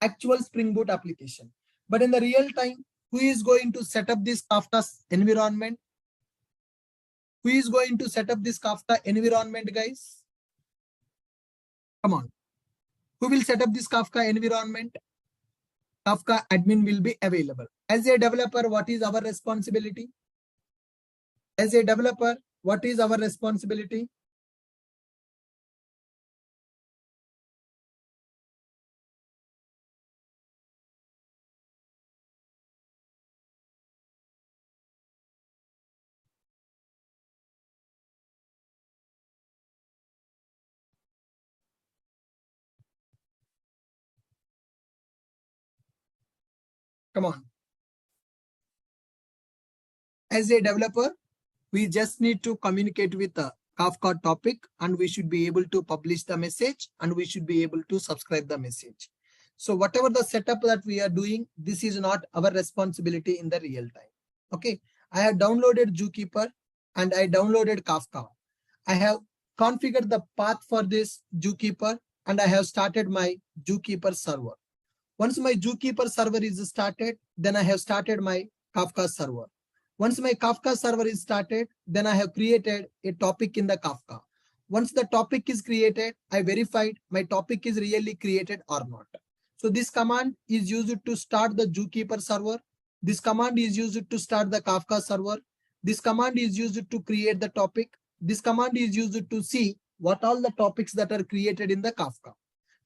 actual Spring Boot application. But in the real time, who is going to set up this Kafka environment? Who is going to set up this Kafka environment, guys? Come on. Who will set up this Kafka environment? Kafka admin will be available. As a developer, what is our responsibility? As a developer, what is our responsibility? Come on. As a developer, we just need to communicate with the Kafka topic and we should be able to publish the message and we should be able to subscribe the message. So whatever the setup that we are doing, this is not our responsibility in the real time. Okay. I have downloaded Zookeeper and I downloaded Kafka. I have configured the path for this Zookeeper and I have started my Zookeeper server. Once my Zookeeper server is started, then I have started my Kafka server. Once my Kafka server is started, then I have created a topic in the Kafka. Once the topic is created, I verified my topic is really created or not. So this command is used to start the Zookeeper server. This command is used to start the Kafka server. This command is used to create the topic. This command is used to see what all the topics that are created in the Kafka.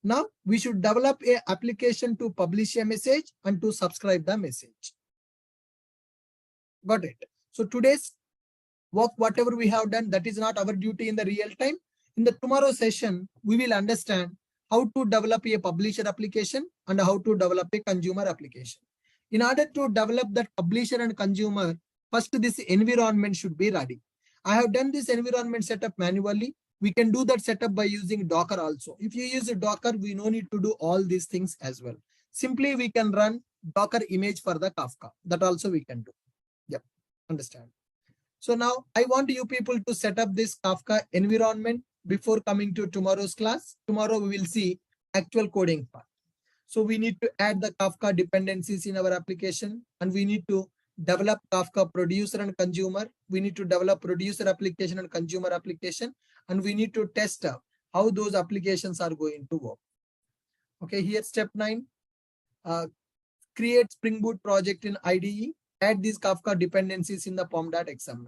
Now we should develop an application to publish a message and to subscribe the message. Got it? So today's work, whatever we have done, that is not our duty in the real time. In the tomorrow session, we will understand how to develop a publisher application and how to develop a consumer application. In order to develop that publisher and consumer, first this environment should be ready. I have done this environment setup manually. We can do that setup by using Docker also. If you use a Docker, we no need to do all these things as well. Simply we can run Docker image for the Kafka. That also we can do. Yep, understand. So now I want you people to set up this Kafka environment before coming to tomorrow's class. Tomorrow we will see actual coding part. So we need to add the Kafka dependencies in our application and we need to develop Kafka producer and consumer. We need to develop producer application and consumer application and we need to test how those applications are going to work. Okay, here step 9, create Spring Boot project in IDE. Add these Kafka dependencies in the pom.xml.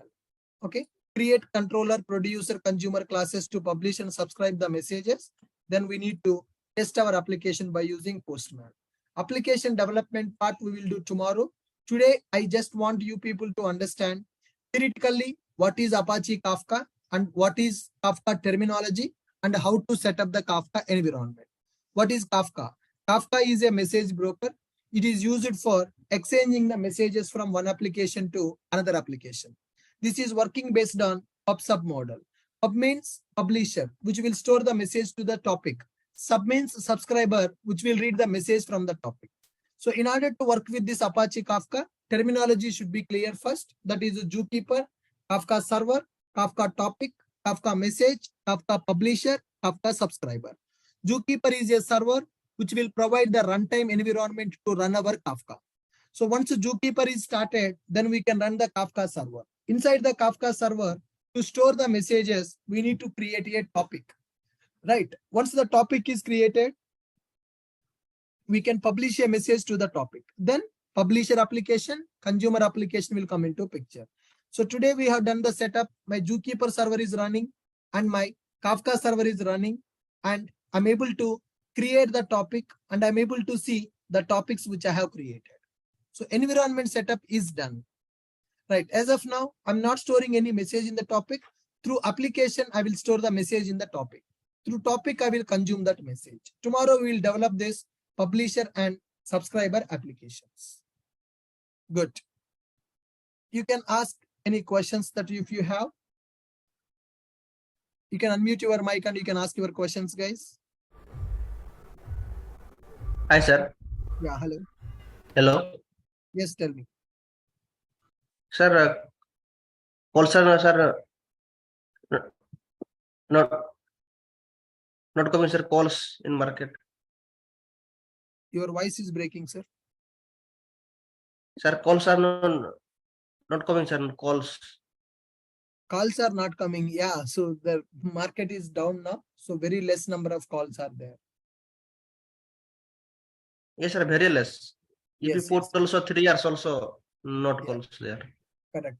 Okay, create controller, producer, consumer classes to publish and subscribe the messages. Then we need to test our application by using Postman. Application development part we will do tomorrow. Today, I just want you people to understand theoretically what is Apache Kafka and what is Kafka terminology and how to set up the Kafka environment. What is Kafka? Kafka is a message broker. It is used for exchanging the messages from one application to another application. This is working based on pub-sub model. Pub means publisher, which will store the message to the topic. Sub means subscriber, which will read the message from the topic. So in order to work with this Apache Kafka, terminology should be clear first. That is Zookeeper, Kafka server, Kafka topic, Kafka message, Kafka publisher, Kafka subscriber. Zookeeper is a server which will provide the runtime environment to run our Kafka. So once Zookeeper is started, then we can run the Kafka server. Inside the Kafka server, to store the messages, we need to create a topic. Right. Once the topic is created, we can publish a message to the topic. Then publisher application, consumer application will come into picture. So today we have done the setup. My Zookeeper server is running and my Kafka server is running, and I'm able to create the topic and I'm able to see the topics which I have created. So environment setup is done. Right. As of now, I'm not storing any message in the topic. Through application, I will store the message in the topic. Through topic, I will consume that message. Tomorrow, we will develop this publisher and subscriber applications. Good. You can ask any questions that if you have. You can unmute your mic and you can ask your questions, guys. Hi, sir. Yeah, hello. Hello. Yes, tell me. Sir, sir, not coming, sir, calls in market. Your voice is breaking, sir. Sir, calls are not coming, sir, calls. Calls are not coming. Yeah, so the market is down now. So very less number of calls are there. Yes, sir, very less. If you put also 3 years also not calls there. Correct.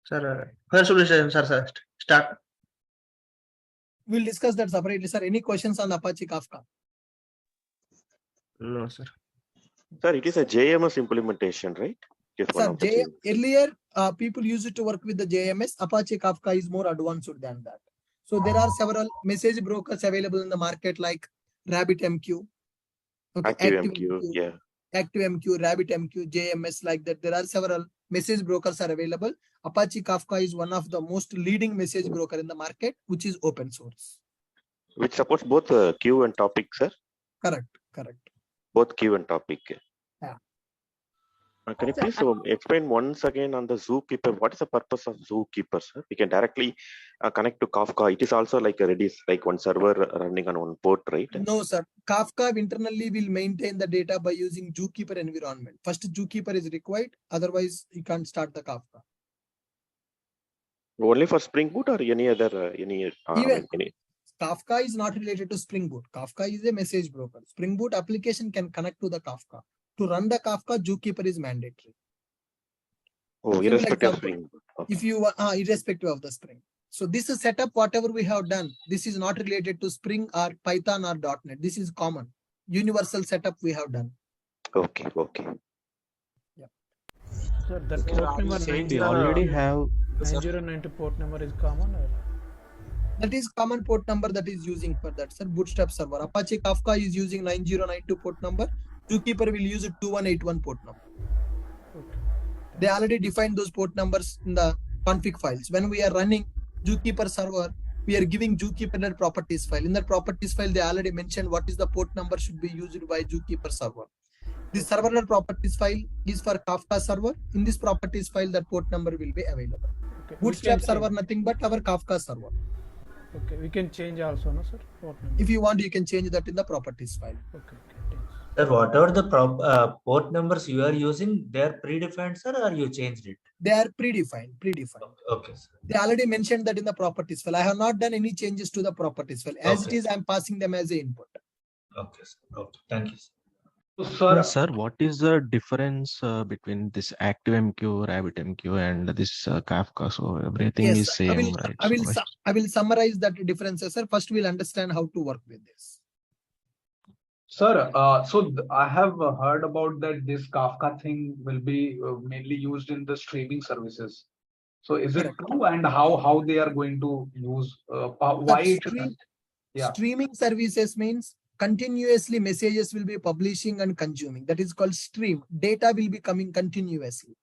Sir, when should we say, sir, start? We'll discuss that separately, sir. Any questions on Apache Kafka? No, sir. Sir, it is a JMS implementation, right? Sir, earlier people used it to work with the JMS. Apache Kafka is more advanced than that. So there are several message brokers available in the market like RabbitMQ, ActiveMQ, ActiveMQ, RabbitMQ, JMS, like that. There are several message brokers are available. Apache Kafka is one of the most leading message broker in the market, which is open source. Which supports both queue and topic, sir? Correct. Both queue and topic. Yeah. Can you please explain once again on the Zookeeper? What is the purpose of Zookeeper, sir? We can directly connect to Kafka. It is also like a Redis, like one server running on one port, right? No, sir. Kafka internally will maintain the data by using Zookeeper environment. First, Zookeeper is required. Otherwise, you can't start the Kafka. Only for Spring Boot or any other Kafka is not related to Spring Boot. Kafka is a message broker. Spring Boot application can connect to the Kafka. To run the Kafka, Zookeeper is mandatory. Oh, irrespective of Spring Boot. Okay. If you irrespective of the Spring. So this is setup, whatever we have done. This is not related to Spring or Python or .NET. This is common. Universal setup we have done. Okay. Yeah. Sir, that port number 90 already have 9090 port number is common or? That is common port number that is using for that, sir. Bootstrap server. Apache Kafka is using 9092 port number. Zookeeper will use a 2181 port number. Okay. They already defined those port numbers in the config files. When we are running Zookeeper server, we are giving Zookeeper properties file. In that properties file, they already mentioned what is the port number should be used by Zookeeper server. This server properties file is for Kafka server. In this properties file, that port number will be available. Okay. Bootstrap server, nothing but our Kafka server. Okay, we can change also, no, sir? Port number. If you want, you can change that in the properties file. Okay, thanks. Sir, whatever the port numbers you are using, they are predefined, sir, or you changed it? They are predefined. Okay, sir. They already mentioned that in the properties file. I have not done any changes to the properties file. As it is, I am passing them as an input. Okay, sir. Okay, thank you, sir. So, sir, what is the difference between this ActiveMQ, RabbitMQ, and this Kafka? So everything is same, right? I will summarize that differences, sir. First, we'll understand how to work with this. Sir, I have heard about that this Kafka thing will be mainly used in the streaming services. So is it true, and how they are going to use why streaming services means continuously messages will be publishing and consuming. That is called stream. Data will be coming continuously.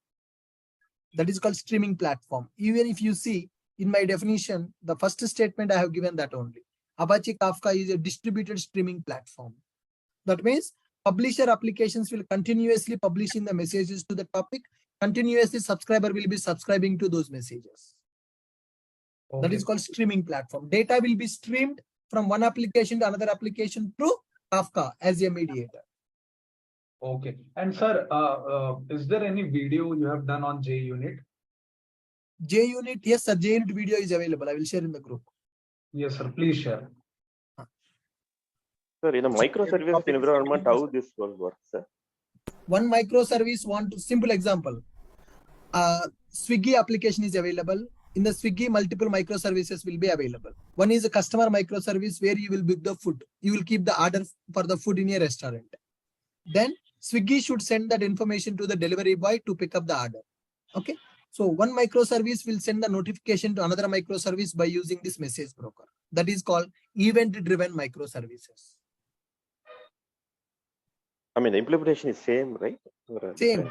That is called streaming platform. Even if you see in my definition, the first statement I have given that only. Apache Kafka is a distributed streaming platform. That means publisher applications will continuously publish in the messages to the topic. Continuously subscriber will be subscribing to those messages. Okay. That is called streaming platform. Data will be streamed from one application to another application through Kafka as a mediator. Okay. And sir, is there any video you have done on JUnit? JUnit, yes, sir. JUnit video is available. I will share in the group. Yes, sir. Please share. Sir, in a microservice environment, how this will work, sir? One microservice simple example. Swiggy application is available. In the Swiggy, multiple microservices will be available. One is a customer microservice where you will book the food. You will keep the order for the food in your restaurant. Then Swiggy should send that information to the delivery boy to pick up the order. Okay. So one microservice will send the notification to another microservice by using this message broker. That is called event-driven microservices. I mean, the implementation is same, right? Same.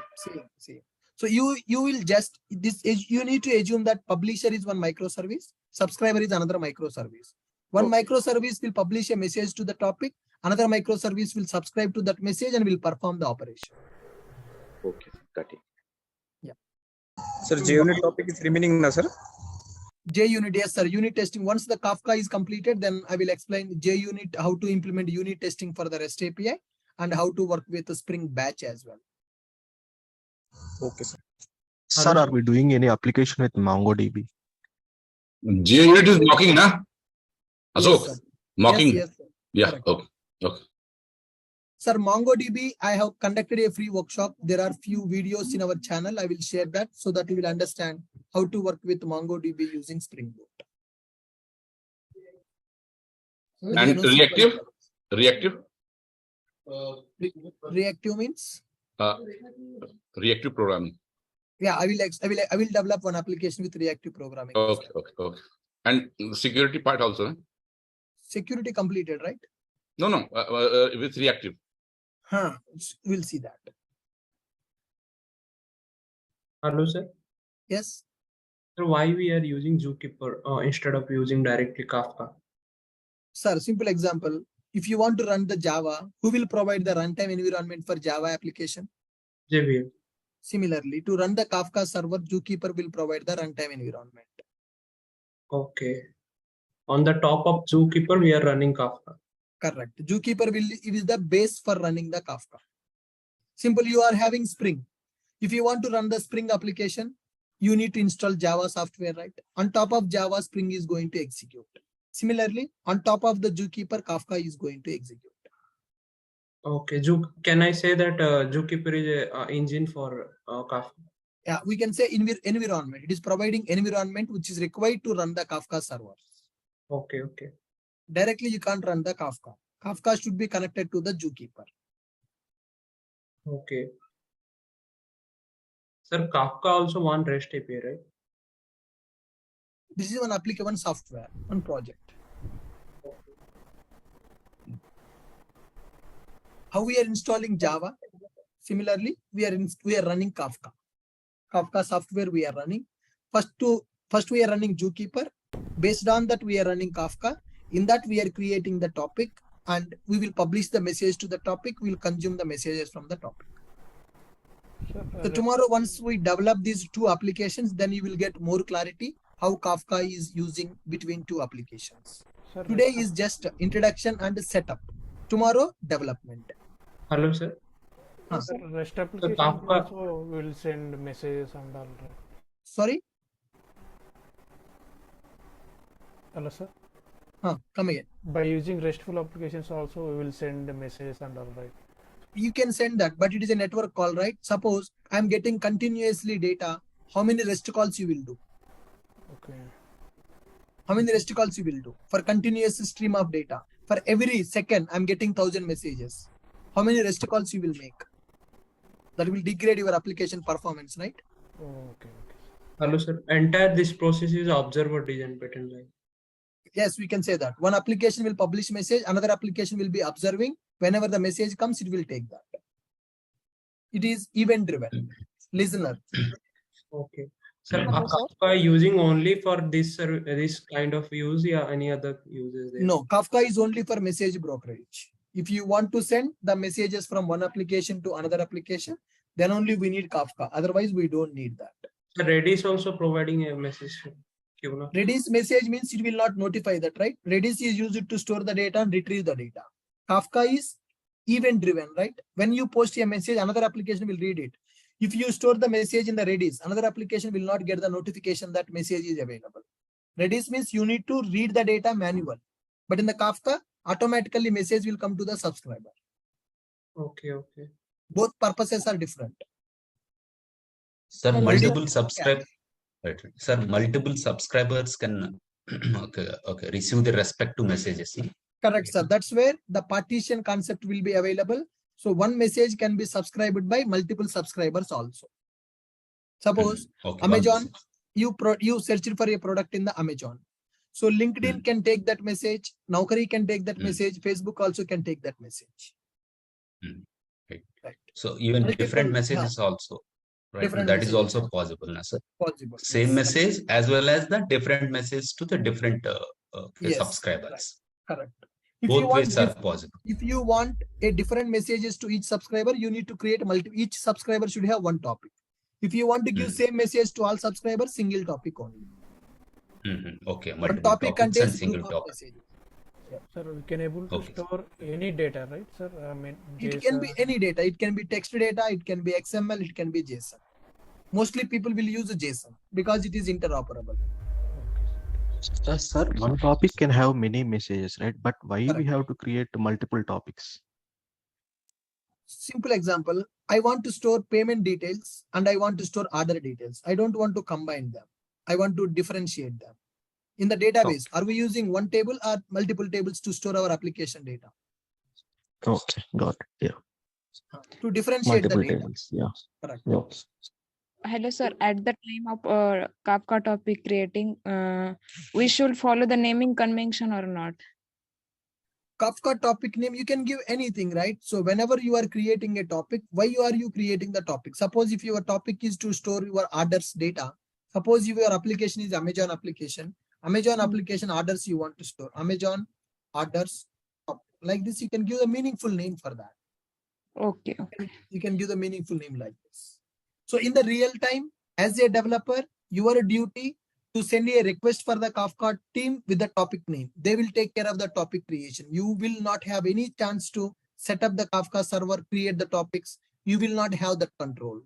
So you will just you need to assume that publisher is one microservice, subscriber is another microservice. One microservice will publish a message to the topic, another microservice will subscribe to that message and will perform the operation. Okay, got it. Yeah. Sir, JUnit topic is remaining now, sir? JUnit, yes, sir. Unit testing. Once the Kafka is completed, then I will explain JUnit, how to implement unit testing for the REST API and how to work with the Spring Batch as well. Okay, sir. Sir, are we doing any application with MongoDB? JUnit is mocking, na? Ashok, Yes, mocking. yes, sir. Yeah, Correct. okay. Sir, MongoDB, I have conducted a free workshop. There are few videos in our channel. I will share that so that you will understand how to work with MongoDB using Spring Boot. And reactive? Reactive? Reactive means? Reactive programming. Yeah, I will develop one application with reactive programming. Okay. And security part also, eh? Security completed, right? No, with reactive. We'll see that. Hello, sir. Yes. So why we are using Zookeeper instead of using directly Kafka? Sir, simple example. If you want to run the Java, who will provide the runtime environment for Java application? JVM. Similarly, to run the Kafka server, Zookeeper will provide the runtime environment. Okay. On the top of Zookeeper, we are running Kafka. Correct. Zookeeper is the base for running the Kafka. Simple, you are having Spring. If you want to run the Spring application, you need to install Java software, right? On top of Java, Spring is going to execute. Similarly, on top of the Zookeeper, Kafka is going to execute. Okay. Can I say that Zookeeper is an engine for Kafka? Yeah, we can say environment. It is providing environment which is required to run the Kafka server. Okay. Directly, you can't run the Kafka. Kafka should be connected to the Zookeeper. Okay. Sir, Kafka also want REST API, right? This is one application, one software, one project. How we are installing Java? Similarly, we are running Kafka. Kafka software we are running. First we are running Zookeeper. Based on that, we are running Kafka. In that, we are creating the topic and we will publish the message to the topic. We will consume the messages from the topic. So tomorrow, once we develop these two applications, then you will get more clarity how Kafka is using between two applications. Sir, Today is just introduction and setup. Tomorrow, development. Hello, sir. Sir, REST application Kafka also will send messages and all, right? Sorry? Hello, sir. Come again. By using RESTful applications also, we will send messages and all, right? You can send that, but it is a network call, right? Suppose I'm getting continuously data. How many REST calls you will do? Okay. How many REST calls you will do for continuous stream of data? For every second, I'm getting 1,000 messages. How many REST calls you will make? That will degrade your application performance, right? Oh, okay. Hello, sir. Entire this process is observer design pattern, right? Yes, we can say that. One application will publish message, another application will be observing. Whenever the message comes, it will take that. It is event driven. Listener. Okay. Sir, Kafka using only for this kind of use, or any other uses there? No, Kafka is only for message brokerage. If you want to send the messages from one application to another application, then only we need Kafka. Otherwise, we don't need that. So Redis also providing a message queue, no? Redis message means it will not notify that, right? Redis is used to store the data and retrieve the data. Kafka is event driven, right? When you post a message, another application will read it. If you store the message in the Redis, another application will not get the notification that message is available. Redis means you need to read the data manual. But in the Kafka, automatically message will come to the subscriber. Okay. Both purposes are different. Sir, Ready? multiple subscribe. Right. Sir, multiple subscribers can okay receive the respective messages. Correct, sir. That's where the partition concept will be available. So one message can be subscribed by multiple subscribers also. Suppose Okay, Amazon, you search for a product in the Amazon. So LinkedIn can take that message, Naukri can take that message, Facebook also can take that message. Right. So even Multiple, different messages also. Right. Different that is messages. also possible, na, sir? Possible. Same Yes. message as well as the different message to the different Yes, subscribers. right. Correct. If Both you want ways are possible. If you want a different messages to each subscriber, you need to create each subscriber should have one topic. If you want to give same message to all subscribers, single topic only. Okay, One multiple topic topics and contains single group of topic. messages. Sir, we can able to store any data, right, sir? I mean, it can be any data. It can be text data. It can be XML. It can be JSON. Mostly people will use a JSON because it is interoperable. Sir, one topic can have many messages, right? But why Correct. we have to create multiple topics? Simple example. I want to store payment details and I want to store order details. I don't want to combine them. I want to differentiate them. In the database, are we using one table or multiple tables to store our application data? Okay, got it. Yeah. To differentiate Multiple the data. tables. Yeah. Correct. Yeah. Hello, sir. At the time of Kafka topic creating, we should follow the naming convention or not? Kafka topic name, you can give anything, right? So whenever you are creating a topic, why are you creating the topic? Suppose if your topic is to store your orders data, suppose if your application is Amazon application orders you want to store, Amazon orders, like this, you can give a meaningful name for that. Okay. You can give the meaningful name like this. So in the real time, as a developer, your duty to send a request for the Kafka team with the topic name. They will take care of the topic creation. You will not have any chance to set up the Kafka server, create the topics. You will not have that control.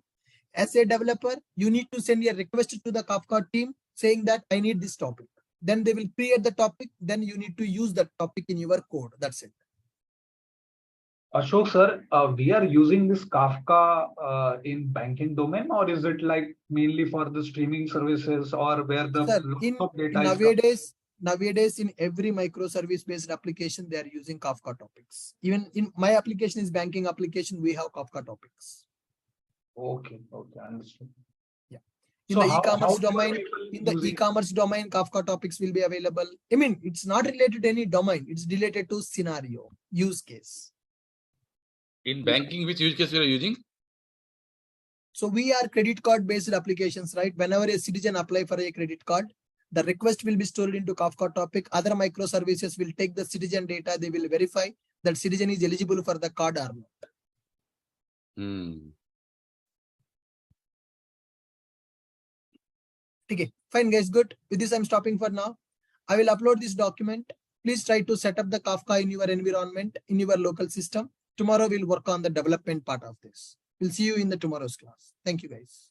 As a developer, you need to send a request to the Kafka team saying that I need this topic. Then they will create the topic. Then you need to use that topic in your code. That's it. Ashok sir, we are using this Kafka in banking domain, or is it like mainly for the streaming services, or where the lot of data is nowadays in every microservice based application, they are using Kafka topics. Even in my application is banking application, we have Kafka topics. Okay, understood. Yeah. In the e-commerce domain, Kafka topics will be available. I mean, it's not related to any domain, it's related to scenario, use case. In banking, which use case you are using? So we are credit card based applications, right? Whenever a citizen apply for a credit card, the request will be stored into Kafka topic. Other microservices will take the citizen data. They will verify that citizen is eligible for the card or not. Okay, fine guys, good. With this, I'm stopping for now. I will upload this document. Please try to set up the Kafka in your environment, in your local system. Tomorrow we'll work on the development part of this. We'll see you in the tomorrow's class. Thank you guys.